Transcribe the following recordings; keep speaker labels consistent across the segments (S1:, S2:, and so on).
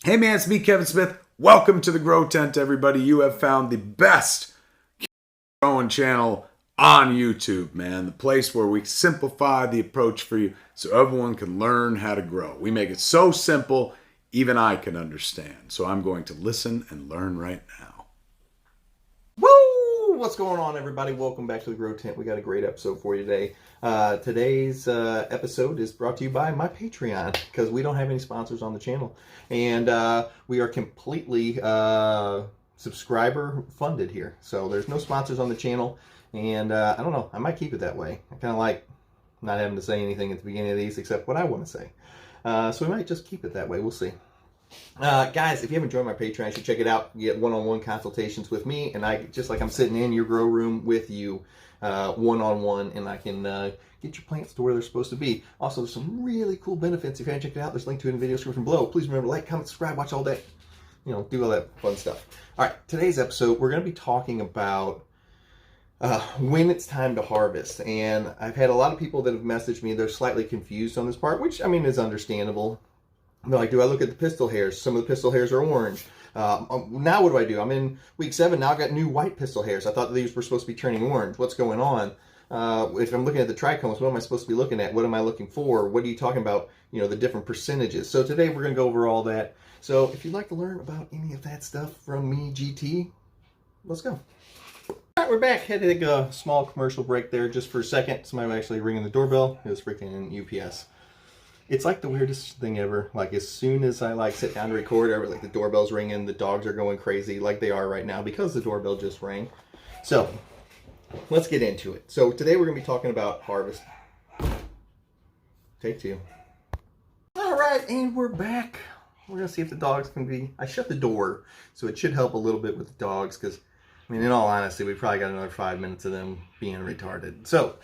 S1: Hey man, it's me, Kevin Smith. Welcome to the Growtent, everybody. You have found the best growing channel on YouTube, man. The place where we simplify the approach for you so everyone can learn how to grow. We make it so simple, even I can understand. So I'm going to listen and learn right now.
S2: Woo! What's going on, everybody? Welcome back to the Grow Tent. We got a great episode for you today. Today's episode is brought to you by my Patreon because we don't have any sponsors on the channel, and we are completely subscriber funded here. So there's no sponsors on the channel, and I don't know. I might keep it that way. I kind of like not having to say anything at the beginning of these except what I want to say. So we might just keep it that way. We'll see. Guys, if you haven't joined my Patreon, you should check it out. You get one-on-one consultations with me, and I just like I'm sitting in your grow room with you, one-on-one, and I can get your plants to where they're supposed to be. Also, there's some really cool benefits. If you haven't checked it out, there's a link to it in the video description below. Please remember to like, comment, subscribe, watch all that, do all that fun stuff. All right, today's episode, we're going to be talking about when it's time to harvest. And I've had a lot of people that have messaged me. They're slightly confused on this part, which, I mean, is understandable. They're like, do I look at the pistil hairs? Some of the pistil hairs are orange. Now what do? I'm in week 7. Now I've got new white pistil hairs. I thought these were supposed to be turning orange. What's going on? If I'm looking at the trichomes, what am I supposed to be looking at? What am I looking for? What are you talking about? The different percentages. So today we're going to go over all that. So if you'd like to learn about any of that stuff from me, GT, let's go. All right, we're back. Had to take a small commercial break there just for a second. Somebody was actually ringing the doorbell. It was freaking UPS. It's like the weirdest thing ever. Like as soon as I sit down to record, the doorbell's ringing, the dogs are going crazy like they are right now because the doorbell just rang. So let's get into it. So today we're going to be talking about harvest. Take 2. All right, and we're back. We're going to see if the dogs can be... I shut the door, so it should help a little bit with the dogs because, in all honesty, we probably got another 5 minutes of them being retarded. So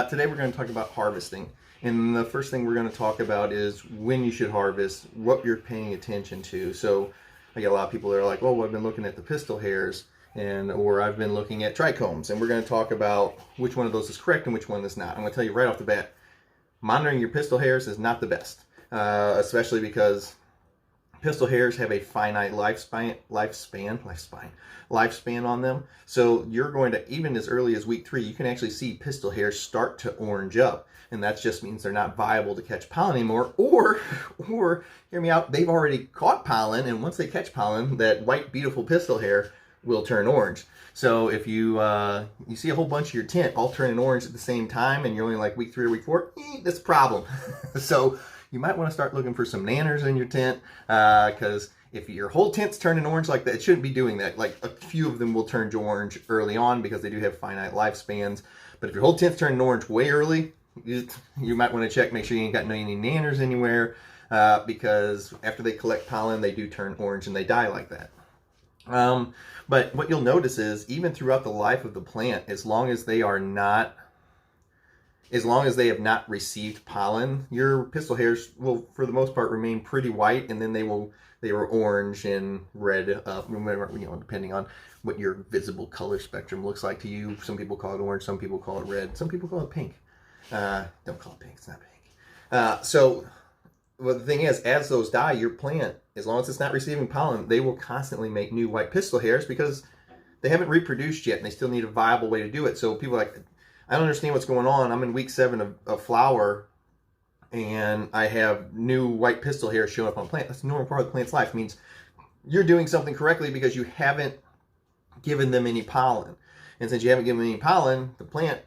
S2: today we're going to talk about harvesting. And the first thing we're going to talk about is when you should harvest, what you're paying attention to. So I get a lot of people that are like, oh, well, I've been looking at the pistil hairs, or I've been looking at trichomes. And we're going to talk about which one of those is correct and which one is not. I'm going to tell you right off the bat, monitoring your pistil hairs is not the best, especially because pistil hairs have a finite lifespan on them. So you're going to, even as early as week 3, you can actually see pistil hairs start to orange up. And that just means they're not viable to catch pollen anymore. Or hear me out, they've already caught pollen, and once they catch pollen, that white, beautiful pistil hair will turn orange. So if you see a whole bunch of your tent all turning orange at the same time, and you're only like week 3 or week 4, that's a problem. So you might want to start looking for some nanners in your tent, because if your whole tent's turning orange like that, it shouldn't be doing that. Like a few of them will turn orange early on because they do have finite lifespans. But if your whole tent's turning orange way early, you might want to check, make sure you ain't got any nanners anywhere, because after they collect pollen, they do turn orange and they die like that. But what you'll notice is even throughout the life of the plant, as long as they have not received pollen, your pistil hairs will, for the most part, remain pretty white, and then they were orange and red, depending on what your visible color spectrum looks like to you. Some people call it orange, some people call it red, some people call it pink. Don't call it pink, it's not pink. So well, the thing is, as those die, your plant, as long as it's not receiving pollen, they will constantly make new white pistil hairs because they haven't reproduced yet and they still need a viable way to do it. So people are like, I don't understand what's going on. I'm in week 7 of flower and I have new white pistil hairs showing up on the plant. That's a normal part of the plant's life. It means you're doing something correctly because you haven't given them any pollen. And since you haven't given them any pollen, the plant,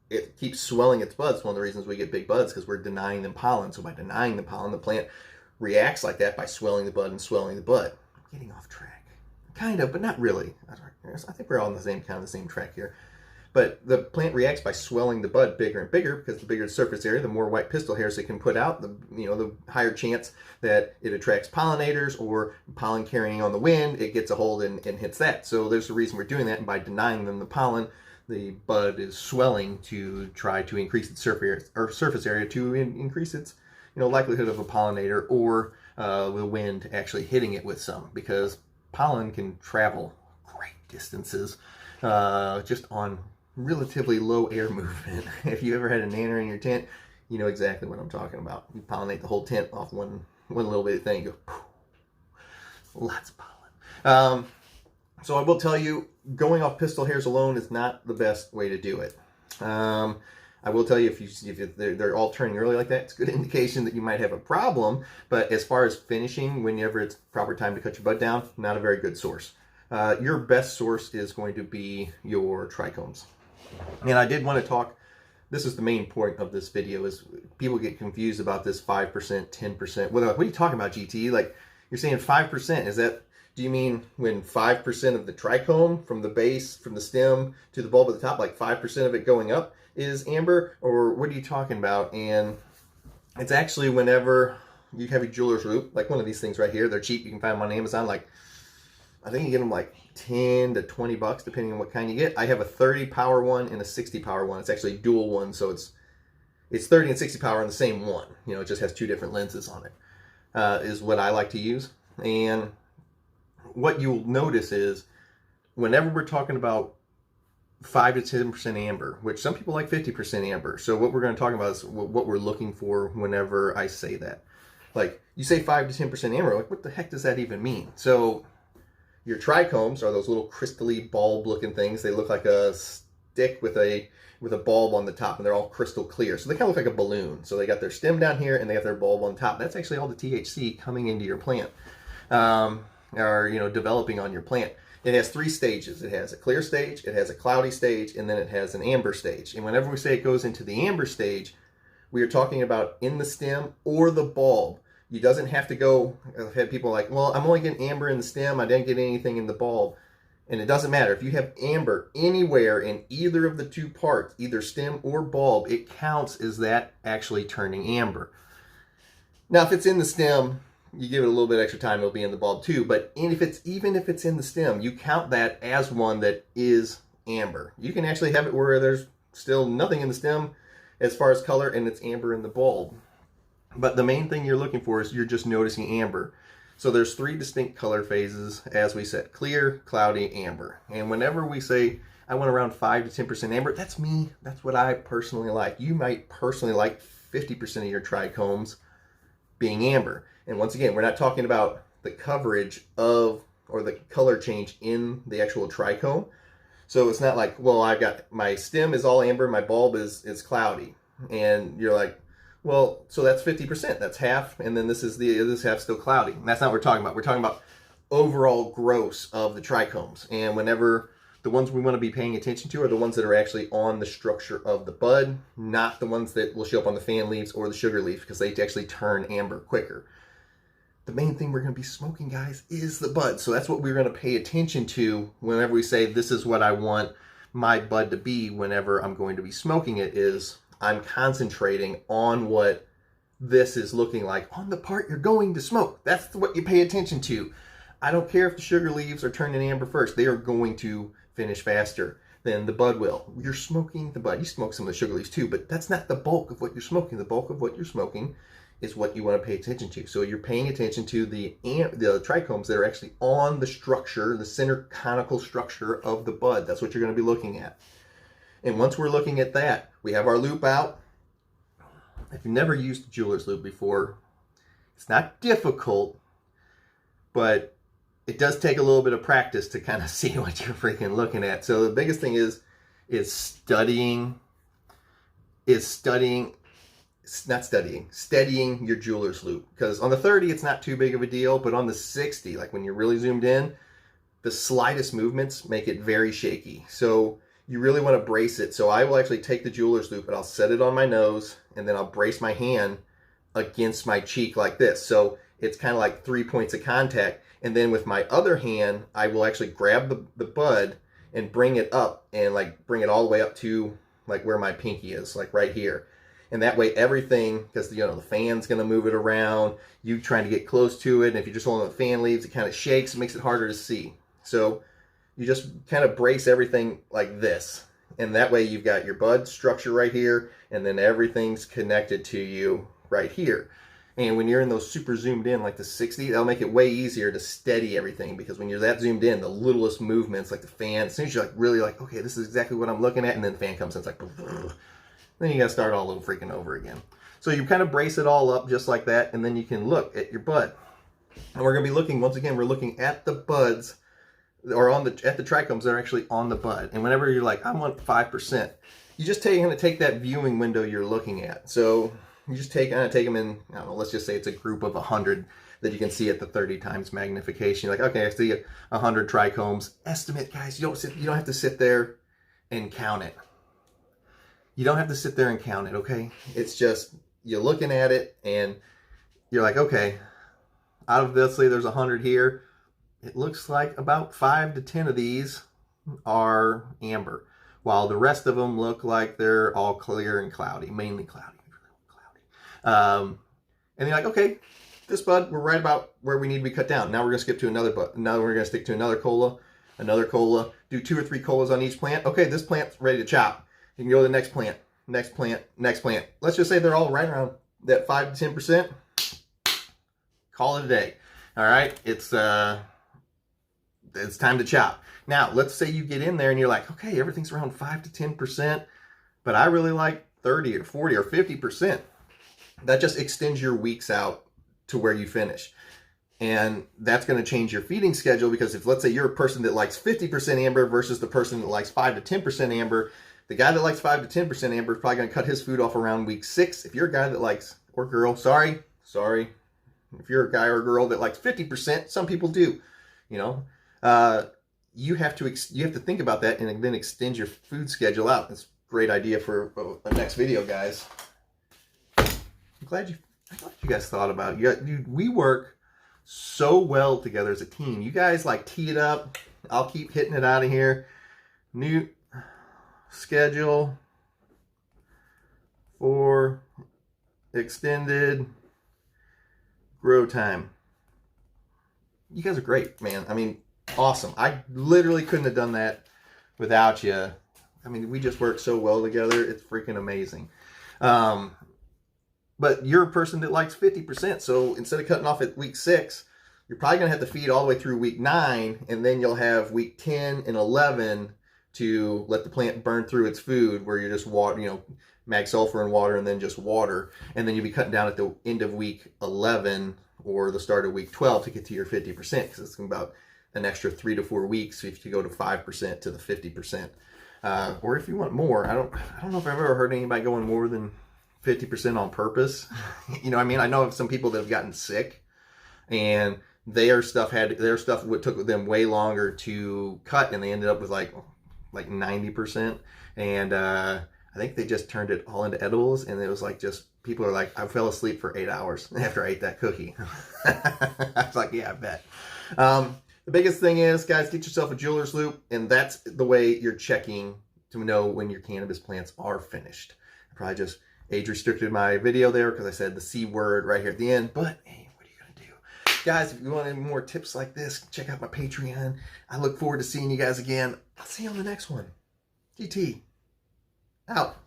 S2: it keeps swelling its buds. One of the reasons we get big buds because we're denying them pollen. So by denying the pollen, the plant reacts like that by swelling the bud and swelling the bud. I'm getting off track. Kind of, but not really. I think we're all on the same track here. But the plant reacts by swelling the bud bigger and bigger because the bigger the surface area, the more white pistil hairs it can put out, the higher chance that it attracts pollinators or pollen carrying on the wind, it gets a hold and hits that. So there's a reason we're doing that, and by denying them the pollen, the bud is swelling to try to increase its surface area to increase its likelihood of a pollinator or the wind actually hitting it with some, because pollen can travel great distances just on relatively low air movement. If you ever had a nanner in your tent, you know exactly what I'm talking about. You pollinate the whole tent off one little bit of thing, you go poof. Lots of pollen. So I will tell you, going off pistol hairs alone is not the best way to do it. I will tell you, if they're all turning early like that, it's a good indication that you might have a problem. But as far as finishing, whenever it's proper time to cut your bud down, not a very good source. Your best source is going to be your trichomes. And I did want to talk, this is the main point of this video, is people get confused about this 5%, 10%. What are you talking about, GT? Like, you're saying 5%, is that, do you mean when 5% of the trichome from the base, from the stem to the bulb at the top, like 5% of it going up is amber? Or what are you talking about? And it's actually whenever you have a jeweler's loop, like one of these things right here, they're cheap, you can find them on Amazon, like, I think you get them like 10 to 20 bucks, depending on what kind you get. I have a 30 power one and a 60 power one. It's actually a dual one, so it's 30 and 60 power on the same one. You know, it just has two different lenses on it, is what I like to use. And what you'll notice is whenever we're talking about 5 to 10% amber, which some people like 50% amber. So what we're going to talk about is what we're looking for whenever I say that. Like, you say 5 to 10% amber, like, what the heck does that even mean? So your trichomes are those little crystally bulb-looking things. They look like a stick with a bulb on the top, and they're all crystal clear. So they kind of look like a balloon. So they got their stem down here, and they have their bulb on top. That's actually all the THC coming into your plant, or developing on your plant. It has 3 stages. It has a clear stage, it has a cloudy stage, and then it has an amber stage. And whenever we say it goes into the amber stage, we are talking about in the stem or the bulb. You doesn't have to go, I've had people like, well, I'm only getting amber in the stem, I didn't get anything in the bulb. And it doesn't matter. If you have amber anywhere in either of the 2 parts, either stem or bulb, it counts as that actually turning amber. Now, if it's in the stem, you give it a little bit extra time, it'll be in the bulb too. But even if it's in the stem, you count that as one that is amber. You can actually have it where there's still nothing in the stem as far as color, and it's amber in the bulb. But the main thing you're looking for is you're just noticing amber. So there's 3 distinct color phases, as we said: clear, cloudy, amber. And whenever we say, I want around 5 to 10% amber, that's me. That's what I personally like. You might personally like 50% of your trichomes being amber. And once again, we're not talking about the coverage of, or the color change in the actual trichome. So it's not like, well, I've got, my stem is all amber, my bulb is cloudy. And you're like, well, so that's 50%, that's half, and then this half still cloudy. And that's not what we're talking about. We're talking about overall gross of the trichomes. And whenever the ones we want to be paying attention to are the ones that are actually on the structure of the bud, not the ones that will show up on the fan leaves or the sugar leaf, because they actually turn amber quicker. The main thing we're going to be smoking, guys, is the bud. So that's what we're going to pay attention to whenever we say this is what I want my bud to be whenever I'm going to be smoking it, is I'm concentrating on what this is looking like on the part you're going to smoke. That's what you pay attention to. I don't care if the sugar leaves are turning amber first. They are going to finish faster than the bud will. You're smoking the bud. You smoke some of the sugar leaves too, but that's not the bulk of what you're smoking. The bulk of what you're smoking is what you want to pay attention to. So you're paying attention to the trichomes that are actually on the structure, the center conical structure of the bud. That's what you're going to be looking at. And once we're looking at that, we have our loop out. If you've never used a jeweler's loop before, it's not difficult, but it does take a little bit of practice to kind of see what you're freaking looking at. So the biggest thing is studying your jeweler's loop. Because on the 30, it's not too big of a deal, but on the 60, like when you're really zoomed in, the slightest movements make it very shaky. So you really want to brace it. So I will actually take the jeweler's loop and I'll set it on my nose, and then I'll brace my hand against my cheek like this. So it's kind of like 3 points of contact. And then with my other hand, I will actually grab the bud and bring it up, and like bring it all the way up to like where my pinky is, like right here. And that way everything, because the fan's going to move it around, you trying to get close to it, and if you're just holding the fan leaves, it kind of shakes, it makes it harder to see. So you just kind of brace everything like this. And that way you've got your bud structure right here, and then everything's connected to you right here. And when you're in those super zoomed in, like the 60, that'll make it way easier to steady everything, because when you're that zoomed in, the littlest movements, like the fan, as soon as you're like really like, okay, this is exactly what I'm looking at, and then the fan comes in, it's like, then you got to start all freaking over again. So you kind of brace it all up just like that, and then you can look at your bud. And we're going to be looking, once again, we're looking at the buds, or at the trichomes that are actually on the bud. And whenever you're like, I want 5%, you just going to take that viewing window you're looking at. So you just take them in, I don't know, let's just say it's a group of 100 that you can see at the 30 times magnification. You're like, okay, I see 100 trichomes. Estimate, guys. You don't have to sit there and count it. You don't have to sit there and count it, okay? It's just, you're looking at it and you're like, okay, out of, let's say there's 100 here. It looks like about 5 to 10 of these are amber, while the rest of them look like they're all clear and cloudy, mainly cloudy. And you're like, okay, this bud, we're right about where we need to be cut down. Now we're going to skip to another bud. Now we're going to stick to another cola, do 2 or 3 colas on each plant. Okay, this plant's ready to chop. You can go to the next plant, next plant, next plant. Let's just say they're all right around that 5 to 10%. Call it a day. All right, it's time to chop. Now, let's say you get in there and you're like, okay, everything's around 5 to 10%, but I really like 30 or 40 or 50%. That just extends your weeks out to where you finish. And that's going to change your feeding schedule, because if, let's say, you're a person that likes 50% amber versus the person that likes 5 to 10% amber, the guy that likes 5 to 10% amber is probably going to cut his food off around week 6. If you're a guy that likes, or girl, sorry, if you're a guy or a girl that likes 50%, some people do, you know, you have to think about that and then extend your food schedule out. It's a great idea for a next video, guys. I'm glad you guys thought about it. We work so well together as a team. You guys like tee it up. I'll keep hitting it out of here. New schedule for extended grow time. You guys are great, man. I mean, awesome. I literally couldn't have done that without you. I mean, we just work so well together. It's freaking amazing. But you're a person that likes 50%. So instead of cutting off at week 6, you're probably going to have to feed all the way through week 9. And then you'll have week 10 and 11 to let the plant burn through its food, where you're just water, mag sulfur and water, and then just water. And then you'll be cutting down at the end of week 11 or the start of week 12 to get to your 50%, because it's about an extra 3 to 4 weeks if you go to 5% to the 50%. Or if you want more, I don't know if I've ever heard anybody going more than 50% on purpose. I mean, I know of some people that have gotten sick and their stuff took them way longer to cut, and they ended up with like 90%. And I think they just turned it all into edibles, and it was like, just people are like, I fell asleep for 8 hours after I ate that cookie. I was like, yeah, I bet. The biggest thing is, guys, get yourself a jeweler's loop, and that's the way you're checking to know when your cannabis plants are finished. I probably just age restricted my video there because I said the C word right here at the end, but hey, what are you going to do? Guys, if you want any more tips like this, check out my Patreon. I look forward to seeing you guys again. I'll see you on the next one. GT. Out.